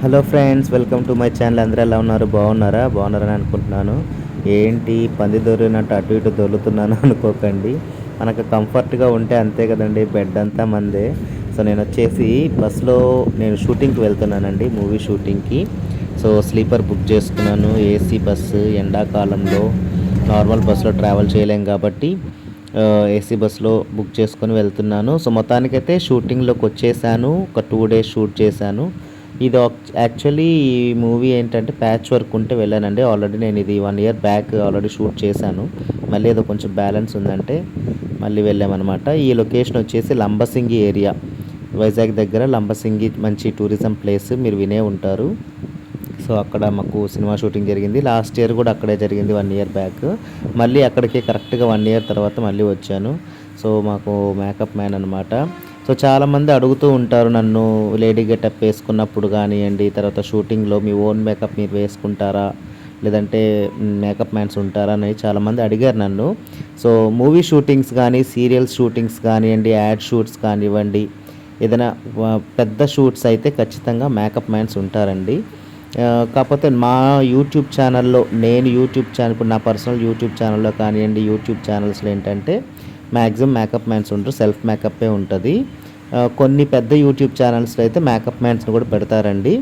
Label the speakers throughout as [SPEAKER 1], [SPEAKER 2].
[SPEAKER 1] Hello friends, welcome to my channel. అందరూ ఎలా ఉన్నారు? బాగున్నారని అనుకుంటున్నాను. ఏంటి పంది దొరినట్టు అటు ఇటు దొరుకుతున్నాను అనుకోకండి. మనకు కంఫర్ట్గా ఉంటే అంతే కదండి. బెడ్ అంతా మందే. సో నేను వచ్చేసి బస్సులో షూటింగ్కి వెళ్తున్నానండి, మూవీ షూటింగ్కి. సో స్లీపర్ బుక్ చేసుకున్నాను. ఏసీ బస్సు, ఎండాకాలంలో నార్మల్ బస్సులో ట్రావెల్ చేయలేం కాబట్టి ఏసీ బస్సులో బుక్ చేసుకొని వెళ్తున్నాను. సో మొత్తానికైతే షూటింగ్లోకి వచ్చేసాను. ఒక 2 డేస్ షూట్ చేశాను. ఇది యాక్చువల్లీ ఈ మూవీ ఏంటంటే ప్యాచ్ వర్క్ ఉంటే వెళ్ళానండి. ఆల్రెడీ నేను ఇది 1 ఇయర్ బ్యాక్ ఆల్రెడీ షూట్ చేశాను. మళ్ళీ ఏదో కొంచెం బ్యాలెన్స్ ఉందంటే మళ్ళీ వెళ్ళామన్నమాట. ఈ లొకేషన్ వచ్చేసి లంబసింగి ఏరియా, వైజాగ్ దగ్గర లంబసింగి. మంచి టూరిజం ప్లేస్, మీరు వినే ఉంటారు. సో అక్కడ మాకు సినిమా షూటింగ్ జరిగింది. లాస్ట్ ఇయర్ కూడా అక్కడే జరిగింది, 1 ఇయర్ బ్యాక్. మళ్ళీ అక్కడికి కరెక్ట్గా 1 ఇయర్ తర్వాత మళ్ళీ వచ్చాను. సో మాకు మేకప్ మ్యాన్ అనమాట. సో చాలామంది అడుగుతూ ఉంటారు నన్ను, లేడీ గెటప్ వేసుకున్నప్పుడు కానివ్వండి, తర్వాత షూటింగ్లో మీ ఓన్ మేకప్ మీరు వేసుకుంటారా, లేదంటే మేకప్ మ్యాన్స్ ఉంటారా అని చాలామంది అడిగారు నన్ను. సో మూవీ షూటింగ్స్ కానీ, సీరియల్స్ షూటింగ్స్ కానివ్వండి, యాడ్ షూట్స్ కానివ్వండి, ఏదైనా పెద్ద షూట్స్ అయితే ఖచ్చితంగా మేకప్ మ్యాన్స్ ఉంటారండి. కాకపోతే మా యూట్యూబ్ ఛానల్లో, ఇప్పుడు నా పర్సనల్ యూట్యూబ్ ఛానల్లో కానివ్వండి, యూట్యూబ్ ఛానల్స్లో ఏంటంటే మ్యాక్సిమం మేకప్ మ్యాన్స్ ఉంటారు, సెల్ఫ్ మేకప్పే ఉంటుంది. కొన్ని పెద్ద యూట్యూబ్ ఛానల్స్లో అయితే మేకప్ మ్యాన్స్ని కూడా పెడతారండి.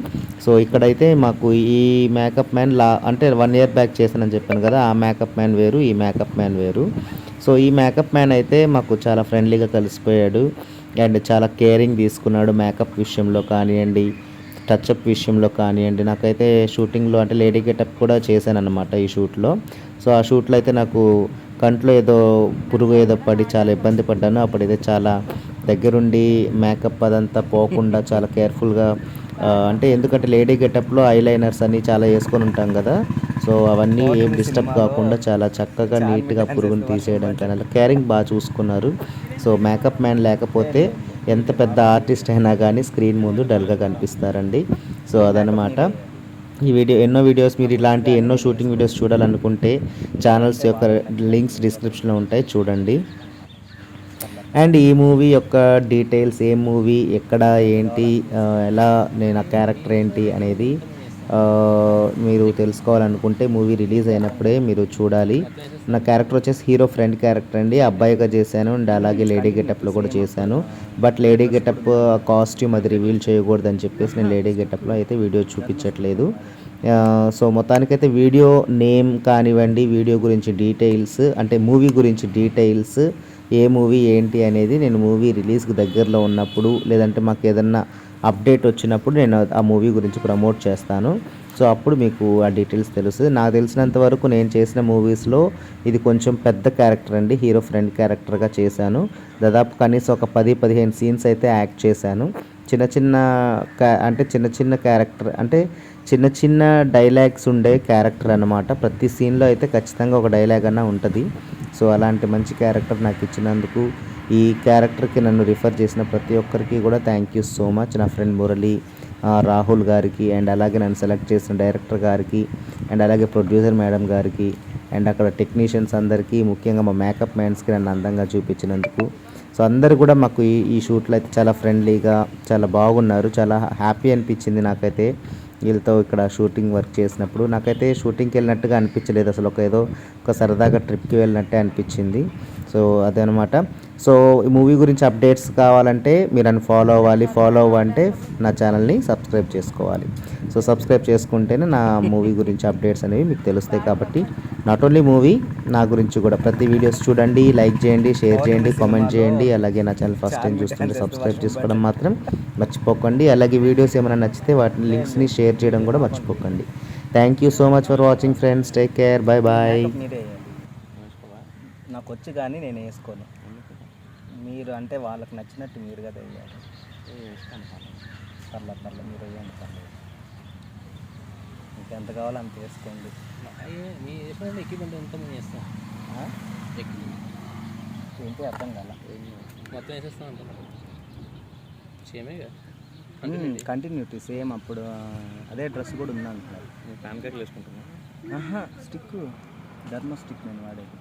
[SPEAKER 1] సో ఇక్కడైతే మాకు ఈ మేకప్ మ్యాన్ అంటే 1 ఇయర్ బ్యాక్ చేశానని చెప్పాను కదా, ఆ మేకప్ మ్యాన్ వేరు, ఈ మేకప్ మ్యాన్ వేరు. సో ఈ మేకప్ మ్యాన్ అయితే మాకు చాలా ఫ్రెండ్లీగా కలిసిపోయాడు అండ్ చాలా కేరింగ్ తీసుకున్నాడు మేకప్ విషయంలో కానివ్వండి, టచ్అప్ విషయంలో కానివ్వండి. నాకైతే షూటింగ్లో అంటే లేడీ గెటప్ కూడా చేశాను అనమాట ఈ షూట్లో. సో ఆ షూట్లో అయితే నాకు కంట్లో ఏదో పురుగు ఏదో పడి చాలా ఇబ్బంది పడ్డాను. అప్పుడైతే చాలా దగ్గరుండి మేకప్ అదంతా పోకుండా చాలా కేర్ఫుల్గా, అంటే ఎందుకంటే లేడీ గెటప్లో ఐలైనర్స్ అన్నీ చాలా వేసుకొని ఉంటాం కదా. సో అవన్నీ ఏం డిస్టర్బ్ కాకుండా చాలా చక్కగా నీట్గా పురుగుని తీసేయడం కానీ అలా కేరింగ్ బాగా చూసుకున్నారు. సో మేకప్ మ్యాన్ లేకపోతే ఎంత పెద్ద ఆర్టిస్ట్ అయినా కానీ స్క్రీన్ ముందు డల్గా కనిపిస్తారండి. సో అదనమాట ఈ ఎన్నో వీడియోస్, మీరు ఇలాంటి ఎన్నో షూటింగ్ వీడియోస్ చూడాలనుకుంటే ఛానల్స్ యొక్క లింక్స్ డిస్క్రిప్షన్లో ఉంటాయి, చూడండి. అండ్ ఈ మూవీ యొక్క డీటెయిల్స్, ఏ మూవీ ఎక్కడ ఏంటి, ఎలా నేను ఆ క్యారెక్టర్ ఏంటి అనేది మీరు తెలుసుకోవాలనుకుంటే మూవీ రిలీజ్ అయినప్పుడే మీరు చూడాలి. నా క్యారెక్టర్ వచ్చేసి హీరో ఫ్రెండ్ క్యారెక్టర్ అండి. అబ్బాయిగా చేశాను అండ్ అలాగే లేడీ గెటప్లో కూడా చేశాను. బట్ లేడీ గెటప్ కాస్ట్యూమ్ అది రివీల్ చేయకూడదని చెప్పేసి నేను లేడీ గెటప్లో అయితే వీడియో చూపించట్లేదు. సో మొత్తానికైతే వీడియో నేమ్ కానివ్వండి, వీడియో గురించి డీటెయిల్స్, అంటే మూవీ గురించి డీటెయిల్స్, ఏ మూవీ ఏంటి అనేది నేను మూవీ రిలీజ్కి దగ్గరలో ఉన్నప్పుడు, లేదంటే మాకు ఏదన్నా అప్డేట్ వచ్చినప్పుడు నేను ఆ మూవీ గురించి ప్రమోట్ చేస్తాను. సో అప్పుడు మీకు ఆ డీటెయిల్స్ తెలుస్తుంది. నాకు తెలిసినంత వరకు నేను చేసిన మూవీస్లో ఇది కొంచెం పెద్ద క్యారెక్టర్ అండి. హీరో ఫ్రెండ్ క్యారెక్టర్గా చేశాను. దాదాపు కనీసం ఒక 10-15 సీన్స్ అయితే యాక్ట్ చేశాను. చిన్న చిన్న క్యారెక్టర్, అంటే చిన్న చిన్న డైలాగ్స్ ఉండే క్యారెక్టర్ అనమాట. ప్రతి సీన్లో అయితే ఖచ్చితంగా ఒక డైలాగ్ అన్నా ఉంటుంది. సో అలాంటి మంచి క్యారెక్టర్ నాకు ఇచ్చినందుకు, ఈ క్యారెక్టర్కి నన్ను రిఫర్ చేసిన ప్రతి ఒక్కరికి కూడా థ్యాంక్ యూ సో మచ్. నా ఫ్రెండ్ మురళి, రాహుల్ గారికి, అండ్ అలాగే నన్ను సెలెక్ట్ చేసిన డైరెక్టర్ గారికి, అండ్ అలాగే ప్రొడ్యూసర్ మేడం గారికి, అండ్ అక్కడ టెక్నీషియన్స్ అందరికీ, ముఖ్యంగా మా మేకప్ మ్యాన్స్కి నన్ను అందంగా చూపించినందుకు. సో అందరు కూడా మాకు ఈ షూట్లో అయితే చాలా ఫ్రెండ్లీగా, చాలా బాగున్నారు. చాలా హ్యాపీ అనిపించింది నాకైతే వీళ్ళతో ఇక్కడ షూటింగ్ వర్క్ చేసినప్పుడు. నాకైతే షూటింగ్కి వెళ్ళినట్టుగా అనిపించలేదు అసలు, ఏదో ఒక సరదాగా ట్రిప్కి వెళ్ళినట్టే అనిపించింది. సో అదనమాట. సో ఈ మూవీ గురించి అప్డేట్స్ కావాలంటే మీరు నన్ను ఫాలో అవ్వాలంటే నా ఛానల్ని సబ్స్క్రైబ్ చేసుకోవాలి. సో సబ్స్క్రైబ్ చేసుకుంటేనే నా మూవీ గురించి అప్డేట్స్ అనేవి మీకు తెలుస్తాయి. కాబట్టి నాట్ ఓన్లీ మూవీ, నా గురించి కూడా ప్రతి వీడియోస్ చూడండి, లైక్ చేయండి, షేర్ చేయండి, కామెంట్ చేయండి. అలాగే నా ఛానల్ ఫస్ట్ టైం చూస్తుంటే సబ్స్క్రైబ్ చేసుకోవడం మాత్రం మర్చిపోకండి. అలాగే వీడియోస్ ఏమైనా నచ్చితే వాటి లింక్స్ని షేర్ చేయడం కూడా మర్చిపోకండి. Thank you so much for watching friends. Take care, bye bye.
[SPEAKER 2] నాకు వచ్చి కానీ నేను వేసుకోను. మీరు అంటే వాళ్ళకి నచ్చినట్టు మీరు కదా వేయాలి. పర్లేదు మీరు వేయండి, పర్లేదు. మీకు ఎంత కావాలో అంత వేసుకోండి. మీ ఎక్విప్మెంట్ ఎంత మేము చేస్తాం, ఏంటి అర్థం కాల. మొత్తం వేసేస్తాం అంట, సేమే కంటిన్యూటీ సేమ్. అప్పుడు అదే డ్రెస్ కూడా ఉందా అంటున్నారు. నేను ప్యాన్ కేక్లు వేసుకుంటున్నా. స్టిక్, ధర్మ స్టిక్ నేను వాడేది.